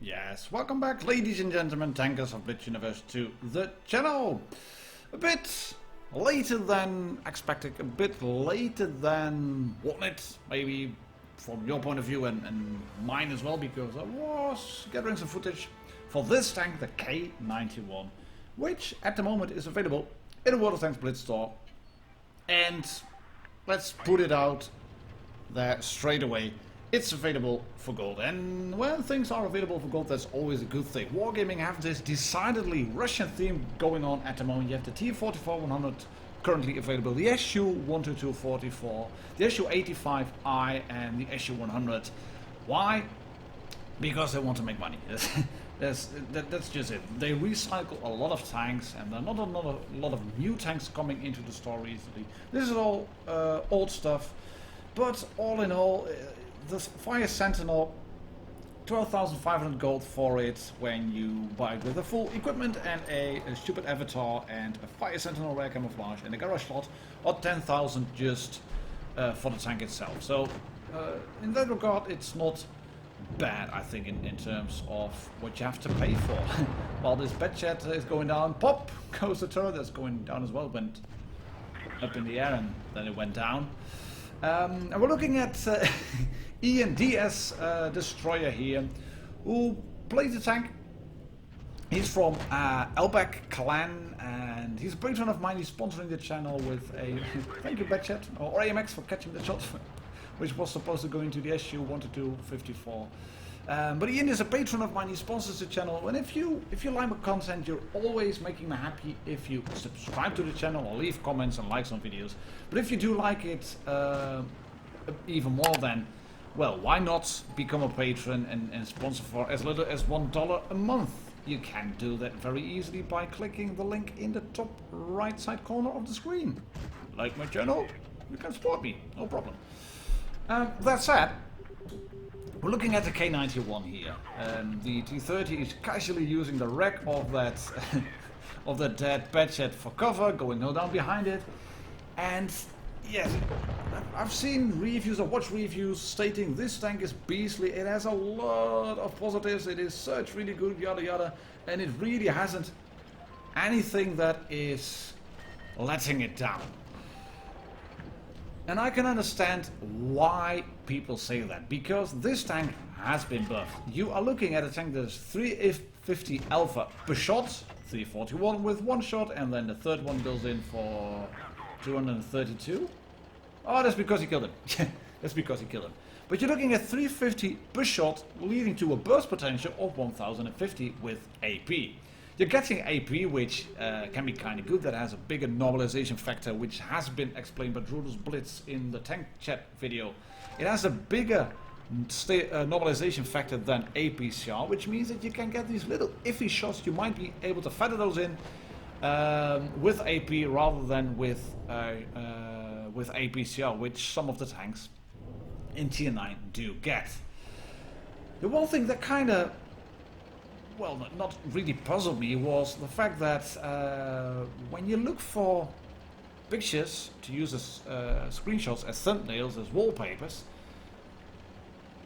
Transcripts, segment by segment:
Yes, welcome back, ladies and gentlemen, tankers of Blitz Universe, to the channel. A bit later than expected, a bit later than wanted, maybe from your point of view and mine as well, because I was gathering some footage for this tank, the K-91, which at the moment is available in the World of Tanks Blitz store. And let's put it out there straight away. It's available for gold, and when things are available for gold, that's always a good thing. Wargaming have this decidedly Russian theme going on at the moment. You have the T-44-100 currently available, the SU-122-44, the SU-85I, and the SU-100. Why? Because they want to make money. That's just it. They recycle a lot of tanks, and there are not a lot of new tanks coming into the store recently. This is all old stuff, but all in all, the Fire Sentinel, 12,500 gold for it when you buy it with the full equipment and a stupid avatar and a Fire Sentinel rare camouflage and a garage slot, or 10,000 just for the tank itself. So in that regard, it's not bad, I think, in terms of what you have to pay for. While this Batchat is going down, pop goes the turret. That's going down as well. It went up in the air and then it went down. And we're looking at Ian DS Destroyer here, who plays the tank. He's from Elbek clan, and he's a patron of mine. He's sponsoring the channel with a thank you, Batchat, or AMX, for catching the shot, which was supposed to go into the SU-122-54. But Ian is a patron of mine. He sponsors the channel, and if you like my content, you're always making me happy if you subscribe to the channel or leave comments and likes on videos. But if you do like it even more, then, well, why not become a patron and sponsor for as little as $1 a month? You can do that very easily by clicking the link in the top right side corner of the screen. Like my channel, you can support me, no problem. That said, we're looking at the K-91 here. The T-30 is casually using the wreck of that of the dead Batchat for cover, going no down behind it. And yes, I've seen reviews, I've watched reviews stating this tank is beastly, it has a lot of positives, it is such really good, yada yada, and it really hasn't anything that is letting it down. And I can understand why people say that, because this tank has been buffed. You are looking at a tank that is 350 alpha per shot, 341 with one shot, and then the third one goes in for 232. Oh, that's because he killed him. That's because he killed him. But you're looking at 350 per shot, leading to a burst potential of 1050 with AP. You're getting AP, which can be kind of good. That has a bigger normalization factor, which has been explained by WoT Blitz in the tank chat video. It has a bigger normalization factor than APCR, which means that you can get these little iffy shots. You might be able to feather those in with AP rather than with APCR, which some of the tanks in Tier 9 do get. The one thing that kind of, well, not really puzzled me was the fact that when you look for pictures to use as screenshots, as thumbnails, as wallpapers,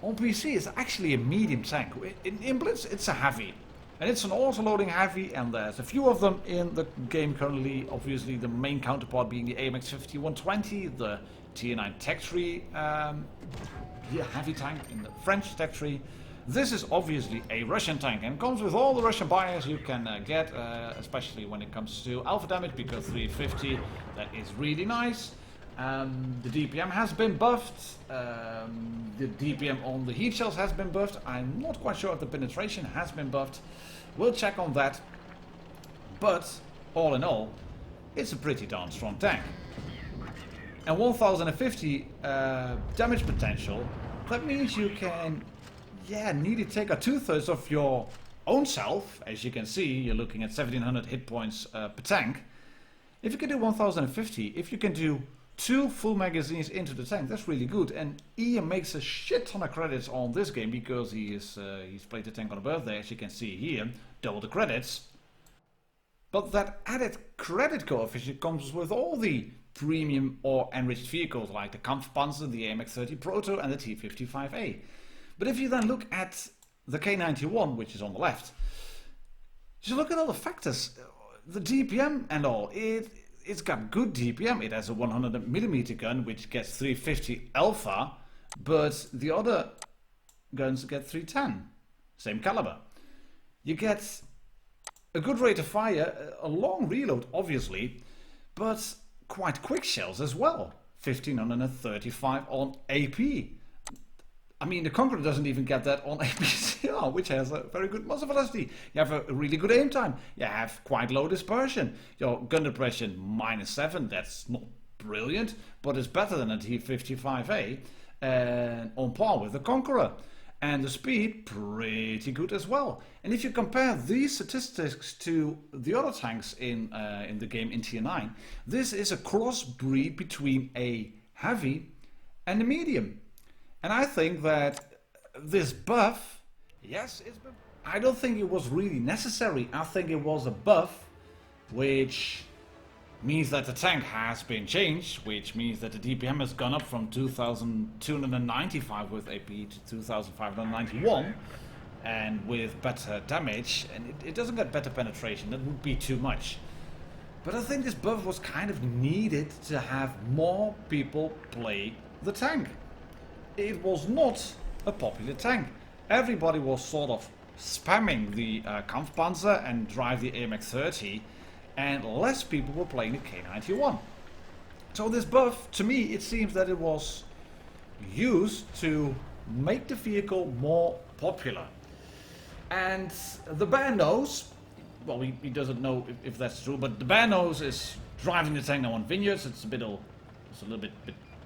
on PC it's actually a medium tank. In Blitz it's a heavy, and it's an auto-loading heavy, and there's a few of them in the game currently. Obviously the main counterpart being the AMX 5120, the Tier 9 Tech Tree heavy tank in the French Tech Tree. This is obviously a Russian tank and comes with all the Russian bias you can get, especially when it comes to alpha damage, because 350, that is really nice. The DPM has been buffed, the DPM on the heat shells has been buffed. I'm not quite sure if the penetration has been buffed. We'll check on that. But all in all, it's a pretty darn strong tank. And 1050 damage potential, that means you can nearly take a 2/3 of your own self. As you can see, you're looking at 1700 hit points per tank. If you can do 1050, if you can do 2 full magazines into the tank, that's really good. And Ian makes a shit ton of credits on this game because he's played the tank on a birthday, as you can see here, double the credits. But that added credit coefficient comes with all the premium or enriched vehicles like the Kampfpanzer, the AMX 30 Proto, and the T-55A. But if you then look at the K-91, which is on the left, just look at all the factors. The DPM and all, it's got good DPM. It has a 100mm gun, which gets 350 alpha, but the other guns get 310, same caliber. You get a good rate of fire, a long reload obviously, but quite quick shells as well. 1535 on AP. I mean, the Conqueror doesn't even get that on APCR, which has a very good muzzle velocity. You have a really good aim time. You have quite low dispersion. Your gun depression -7, that's not brilliant, but it's better than a T55A, and on par with the Conqueror. And the speed, pretty good as well. And if you compare these statistics to the other tanks in the game in Tier 9, this is a crossbreed between a heavy and a medium. And I think that this buff, yes, I don't think it was really necessary. I think it was a buff which means that the tank has been changed, which means that the DPM has gone up from 2295 with AP to 2591, and with better damage, and it doesn't get better penetration, that would be too much. But I think this buff was kind of needed to have more people play the tank. It was not a popular tank. Everybody was sort of spamming the Kampfpanzer and drive the AMX 30, and less people were playing the K-91. So this buff, to me, it seems that it was used to make the vehicle more popular. And the bear nose, well, he doesn't know if that's true, but the bear nose is driving the tank now on vineyards. It's a little bit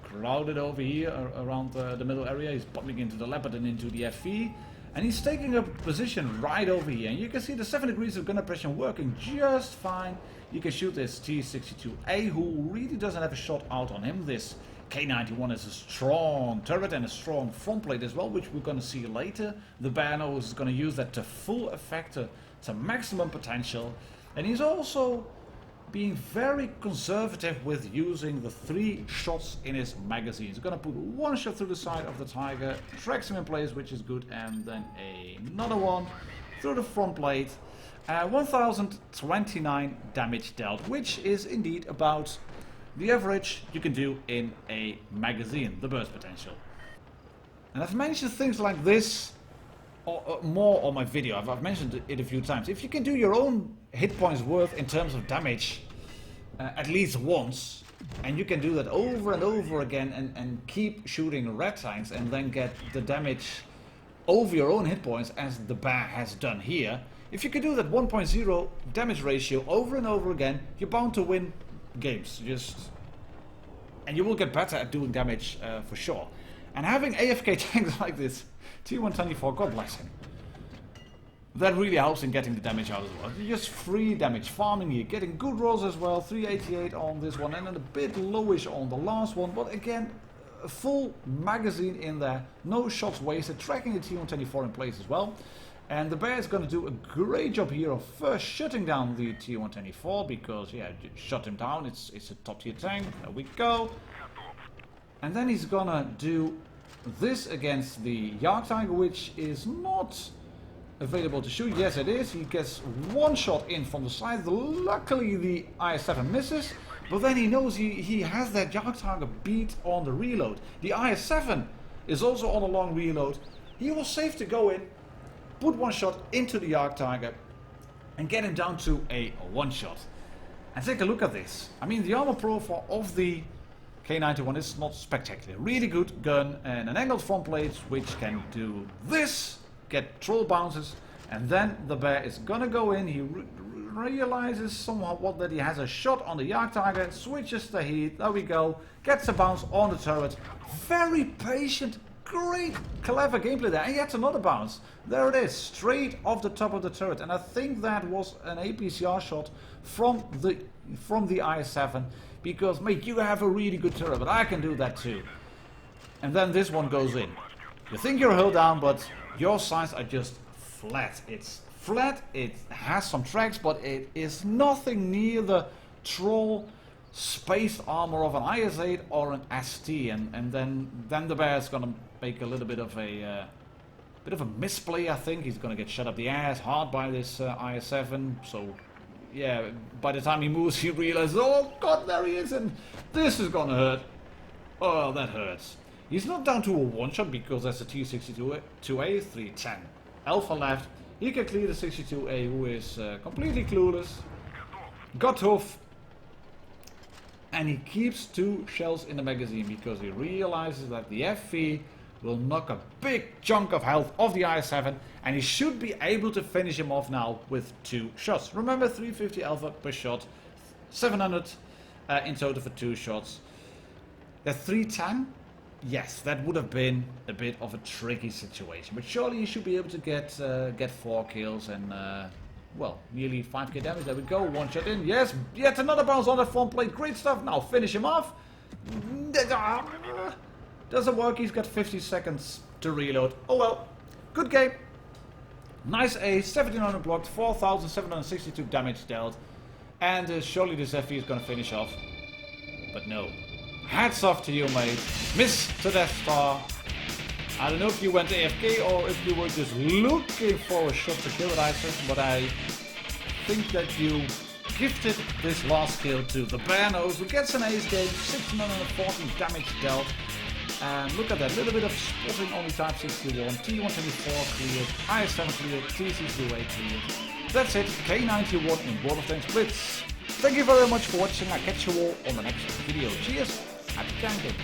crowded over here around the middle area. He's popping into the Leopard and into the FV. And he's taking a position right over here. And you can see the 7 degrees of gun depression working just fine. You can shoot this T62A, who really doesn't have a shot out on him. This K-91 is a strong turret and a strong front plate as well, which we're going to see later. The bear nose is going to use that to full effect, to maximum potential. And he's also being very conservative with using the 3 shots in his magazine. He's going to put 1 shot through the side of the Tiger, tracks him in place, which is good, and then another one through the front plate. 1029 damage dealt, which is indeed about the average you can do in a magazine, the burst potential. And I've mentioned things like this more on my video. I've mentioned it a few times. If you can do your own hit points worth in terms of damage at least once, and you can do that over and over again and keep shooting red tanks and then get the damage over your own hit points, as the bear has done here, if you can do that 1.0 damage ratio over and over again, you're bound to win games. And you will get better at doing damage for sure. And having AFK tanks like this, T124, God bless him, that really helps in getting the damage out as well. You're just free damage farming here, getting good rolls as well. 388 on this one, and then a bit lowish on the last one, but again, a full magazine in there, no shots wasted, tracking the T124 in place as well. And the bear is going to do a great job here of first shutting down the T124, because yeah, shut him down, it's a top tier tank. There we go. And then he's gonna do this against the Jagdtiger, which is not available to shoot. Yes, it is. He gets 1 shot in from the side. Luckily, the IS-7 misses, but then he knows he has that Jagdtiger beat on the reload. The IS-7 is also on a long reload. He was safe to go in, put 1 shot into the Jagdtiger, and get him down to a 1 shot. And take a look at this. I mean, the armor profile of the K-91 is not spectacular. Really good gun and an angled front plate which can do this, get troll bounces, and then the bear is gonna go in. He realizes somewhat that he has a shot on the Jagdtiger, switches the heat, there we go, gets a bounce on the turret. Very patient, great, clever gameplay there. And yet another bounce. There it is, straight off the top of the turret. And I think that was an APCR shot from the IS-7. Because, mate, you have a really good turret, but I can do that too. And then this one goes in. You think you're hull down, but your sights are just flat. It's flat, it has some tracks, but it is nothing near the troll spaced armor of an IS-8 or an ST. And then the bear is gonna make a little bit of a Bit of a misplay, I think. He's going to get shot up the ass hard by this IS-7. So, yeah, by the time he moves, he realizes, oh god, there he is, and this is going to hurt. Oh, that hurts. He's not down to a one-shot because there's a T-62A, 310 Alpha left. He can clear the 62A, who is completely clueless. Got off. And he keeps 2 shells in the magazine because he realizes that the FV will knock a big chunk of health off the IS-7, and he should be able to finish him off now with 2 shots. Remember, 350 Alpha per shot, 700 in total for 2 shots. The 310? Yes, that would have been a bit of a tricky situation, but surely you should be able to get 4 kills and well, nearly 5k damage. There we go, 1 shot in. Yes, yet another bounce on the front plate. Great stuff. Now finish him off. Doesn't work. He's got 50 seconds to reload. Oh well, good game. Nice ace, 1700 blocked, 4762 damage dealt, and surely this FE is going to finish off. But no. Hats off to you, mate. Mr. Death Star. I don't know if you went AFK or if you were just looking for a shot to kill that IS-7, but I think that you gifted this last kill to the Bear Nose, who gets an ace game, 1614 damage dealt. And look at that, little bit of spotting only type 61, T124 cleared, IS-7 cleared, T62A cleared. That's it, K-91 in World of Tanks Blitz. Thank you very much for watching. I'll catch you all on the next video. Cheers, happy tanking.